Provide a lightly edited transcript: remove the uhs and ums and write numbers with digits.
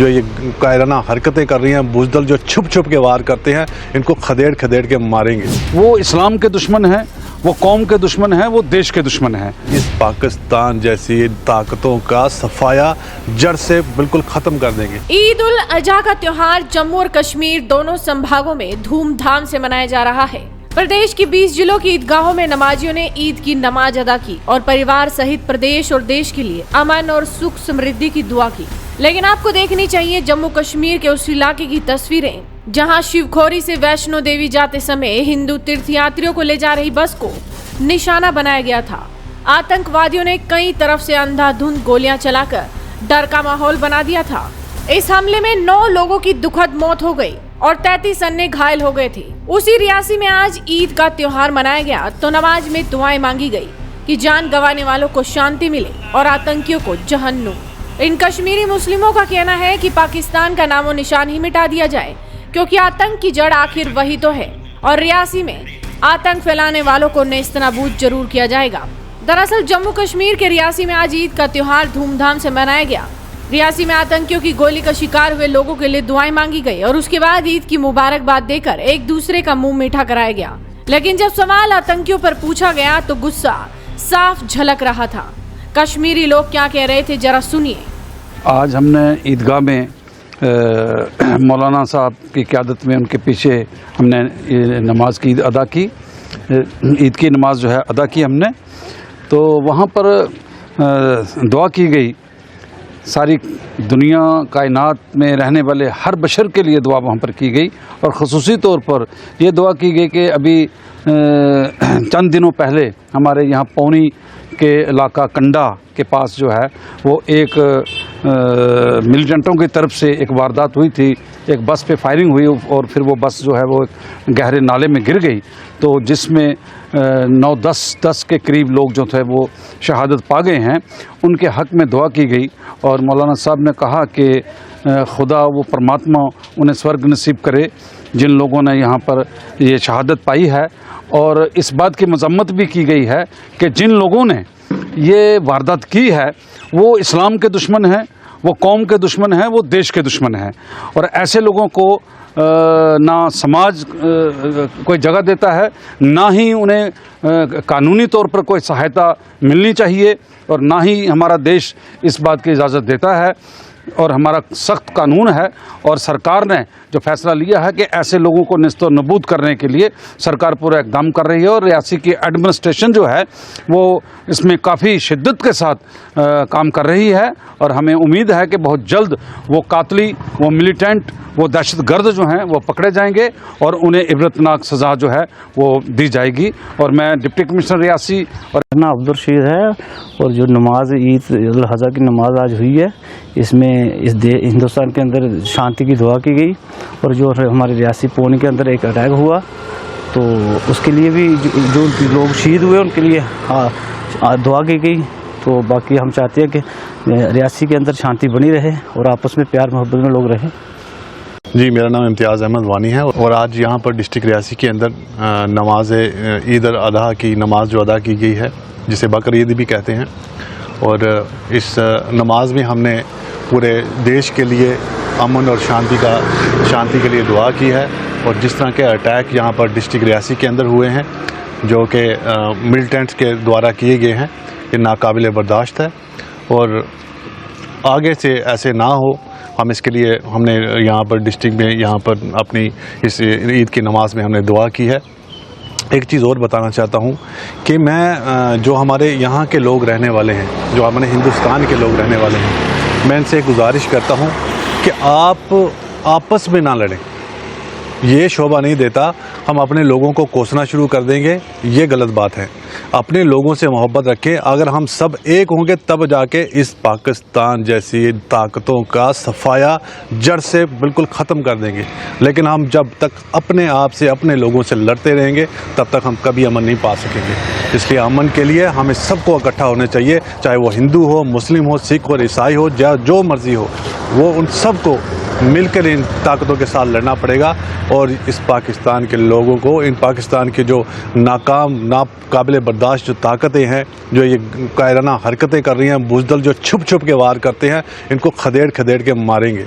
जो ये कायराना हरकतें कर रही हैं, बुज़दिल जो छुप छुप के वार करते हैं, इनको खदेड़ खदेड़ के मारेंगे। वो इस्लाम के दुश्मन हैं, वो कौम के दुश्मन हैं, वो देश के दुश्मन हैं। इस पाकिस्तान जैसी ताकतों का सफाया जड़ से बिल्कुल ख़त्म कर देंगे। ईद उल अजहा का त्योहार जम्मू और कश्मीर दोनों संभागों में धूमधाम से मनाया जा रहा है। प्रदेश की 20 जिलों की ईदगाहों में नमाजियों ने ईद की नमाज अदा की और परिवार सहित प्रदेश और देश के लिए अमन और सुख समृद्धि की दुआ की। लेकिन आपको देखनी चाहिए जम्मू कश्मीर के उस इलाके की तस्वीरें जहां शिवखोरी से वैष्णो देवी जाते समय हिंदू तीर्थयात्रियों को ले जा रही बस को निशाना बनाया गया था। आतंकवादियों ने कई तरफ से अंधाधुंध गोलियां चलाकर डर का माहौल बना दिया था। इस हमले में 9 लोगों की दुखद मौत हो गई और 33 अन्य घायल हो गए थे। उसी रियासी में आज ईद का त्योहार मनाया गया तो नमाज में दुआएं मांगी गई कि जान गंवाने वालों को शांति मिले और आतंकियों को जहन्नुम। इन कश्मीरी मुस्लिमों का कहना है कि पाकिस्तान का नामो निशान ही मिटा दिया जाए, क्योंकि आतंक की जड़ आखिर वही तो है और रियासी में आतंक फैलाने वालों को नेस्तनाबूद जरूर किया जाएगा। दरअसल जम्मू कश्मीर के रियासी में आज ईद का त्योहार धूमधाम से मनाया गया। रियासी में आतंकियों की गोली का शिकार हुए लोगों के लिए दुआएं मांगी गई और उसके बाद ईद की मुबारकबाद देकर एक दूसरे का मुंह मीठा कराया गया। लेकिन जब सवाल आतंकियों पर पूछा गया तो गुस्सा साफ झलक रहा था। कश्मीरी लोग क्या कह रहे थे, जरा सुनिए। आज हमने ईदगाह में मौलाना साहब की क़यादत में उनके पीछे हमने नमाज की अदा की, ईद की नमाज जो है अदा की हमने। तो वहाँ पर दुआ की गई, सारी दुनिया कायनात में रहने वाले हर बशर के लिए दुआ वहाँ पर की गई और ख़ुसूसी तौर पर ये दुआ की गई कि अभी चंद दिनों पहले हमारे यहाँ पौनी के इलाका कंडा के पास जो है वो एक मिलिटेंटों की तरफ से एक वारदात हुई थी। एक बस पे फायरिंग हुई और फिर वो बस जो है वो गहरे नाले में गिर गई, तो जिसमें 9-10 के करीब लोग जो थे वो शहादत पा गए हैं। उनके हक़ में दुआ की गई और मौलाना साहब ने कहा कि खुदा वो परमात्मा उन्हें स्वर्ग नसीब करे जिन लोगों ने यहाँ पर ये शहादत पाई है। और इस बात की मजम्मत भी की गई है कि जिन लोगों ने ये वारदात की है वो इस्लाम के दुश्मन हैं, वो कौम के दुश्मन हैं, वो देश के दुश्मन हैं। और ऐसे लोगों को ना समाज कोई जगह देता है, ना ही उन्हें कानूनी तौर पर कोई सहायता मिलनी चाहिए और ना ही हमारा देश इस बात की इजाज़त देता है। और हमारा सख्त कानून है और सरकार ने जो फैसला लिया है कि ऐसे लोगों को निस्तो नबूद करने के लिए सरकार पूरा इक़दाम कर रही है। और रियासी की एडमिनिस्ट्रेशन जो है वो इसमें काफ़ी शिद्दत के साथ काम कर रही है और हमें उम्मीद है कि बहुत जल्द वो कातली, वो मिलिटेंट, वो दहशतगर्द जो हैं वो पकड़े जाएंगे और उन्हें इबरतनाक सज़ा जो है वो दी जाएगी। और मैं डिप्टी कमिश्नर रियासी और अब्दुल रशीद है और जो नमाज ईद उल अजहा की नमाज आज हुई है इसमें इस हिंदुस्तान के अंदर शांति की दुआ की गई और जो हमारे रियासी पौनी के अंदर एक अटैक हुआ तो उसके लिए भी जो लोग शहीद हुए उनके लिए दुआ की गई। तो बाकी हम चाहते हैं कि रियासी के अंदर शांति बनी रहे और आपस में प्यार मोहब्बत में लोग रहें। जी, मेरा नाम इम्तियाज़ अहमद वानी है और आज यहाँ पर डिस्ट्रिक्ट रियासी के अंदर नमाज ईद उल अजहा की नमाज जो अदा की गई है, जिसे बकर ईद भी कहते हैं। और इस नमाज में हमने पूरे देश के लिए अमन और शांति के लिए दुआ की है। और जिस तरह के अटैक यहाँ पर डिस्ट्रिक्ट रियासी के अंदर हुए हैं जो कि मिलिटेंट्स के द्वारा किए गए हैं, ये नाकाबिल बर्दाश्त है और आगे से ऐसे ना हो, हम इसके लिए हमने यहाँ पर डिस्ट्रिक्ट में यहाँ पर अपनी इस ईद की नमाज में हमने दुआ की है। एक चीज़ और बताना चाहता हूँ कि मैं जो हमारे यहाँ के लोग रहने वाले हैं, जो हमारे हिंदुस्तान के लोग रहने वाले हैं, मैं इनसे गुजारिश करता हूँ कि आप आपस में ना लड़ें। ये शोभा नहीं देता, हम अपने लोगों को कोसना शुरू कर देंगे, ये गलत बात है। अपने लोगों से मोहब्बत रखें। अगर हम सब एक होंगे तब जाके इस पाकिस्तान जैसी ताकतों का सफाया जड़ से बिल्कुल ख़त्म कर देंगे। लेकिन हम जब तक अपने आप से, अपने लोगों से लड़ते रहेंगे तब तक हम कभी अमन नहीं पा सकेंगे। इसलिए अमन के लिए हमें सबको इकट्ठा होना चाहिए, चाहे वो हिंदू हो, मुस्लिम हो, सिख हो, ईसाई हो, जो मर्ज़ी हो, वो उन सबको मिलकर इन ताकतों के साथ लड़ना पड़ेगा। और इस पाकिस्तान के लोगों को, इन पाकिस्तान के जो नाकाबिल बर्दाश्त जो ताकतें हैं, जो ये कायराना हरकतें कर रही हैं, बुज़दिल जो छुप छुप के वार करते हैं, इनको खदेड़ खदेड़ के मारेंगे।